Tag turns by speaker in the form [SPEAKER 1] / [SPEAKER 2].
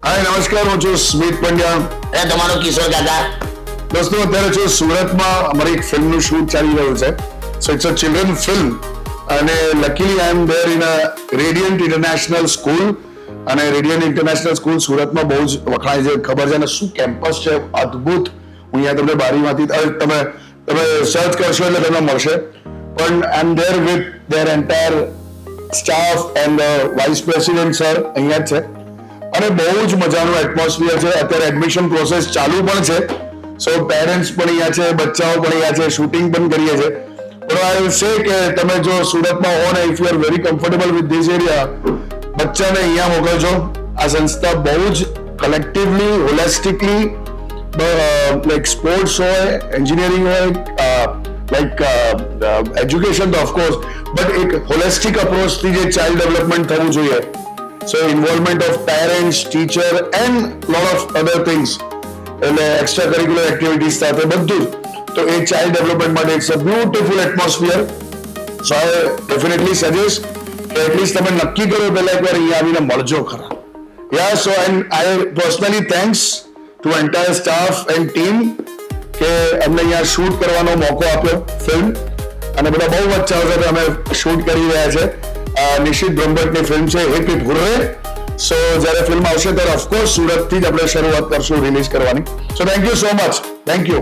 [SPEAKER 1] હાય નમસ્કાર, હું છું સ્મિત પંડ્યા.
[SPEAKER 2] તમારો કિશોર કાકા.
[SPEAKER 1] દોસ્તો, અત્યારે છું સુરતમાં. અમારી એક ફિલ્મનું શૂટ ચાલી રહ્યું છે. So it's a children film અને luckily I am there in a Radiant International School. અને રેડિયન્ટ ઇન્ટરનેશનલ સ્કૂલ સુરતમાં બહુ જ વખણાય છે, ખબર છે. અને શું કેમ્પસ છે, અદ્ભુત. હું અહીંયા તમને બારીમાંથી તમે સર્ચ કરશો એટલે તમને મળશે. પણ I am there with their entire staff and vice president sir અહીંયા જ છે. અને બહુ જ મજાનું એટમોસ્ફિયર છે. અત્યારે એડમિશન પ્રોસેસ ચાલુ પણ છે. સો પેરેન્ટ્સ પણ અહીંયા છે, બચ્ચાઓ પણ અહીંયા છે, શૂટિંગ પણ કરીએ છીએ. પણ આઈ વિલ સે કે તમે જો સુરતમાં હો ને, if you are very comfortable with this area, બચ્ચાને અહીંયા મોકલજો. આ સંસ્થા બહુ જ કલેક્ટિવલી, હોલિસ્ટિકલી, લાઈક સ્પોર્ટ્સ હોય, એન્જિનિયરિંગ હોય, લાઈક એજ્યુકેશન તો ઓફકોર્સ, બટ એક હોલિસ્ટિક અપ્રોચથી જે ચાઇલ્ડ ડેવલપમેન્ટ થવું જોઈએ. So involvement of parents, teacher and lot of other things, એટલે extra curricular activities સાથે બધું. તો એ child development માટે it's a beautiful atmosphere. So I definitely suggest કે at least તમે નક્કી કરો પહેલા એકવાર અહીંયા આવીને મળજો ખરા. Yeah, so and I personally thanks to entire staff and team કે અમને અહીંયા શૂટ કરવાનો મોકો આપ્યો ફિલ્મ. અને બધા બહુ બચ્ચાઓ સાથે અમે શૂટ કરી રહ્યા છે. નિશિત બ્રહ્મભટ્ટની ફિલ્મ છે હિપ હિપ હુર્રે. સો જ્યારે ફિલ્મ આવશે ત્યારે ઓફકોર્સ સુરતથી જ આપણે શરૂઆત કરશું રિલીઝ કરવાની. So thank you so much. Thank you.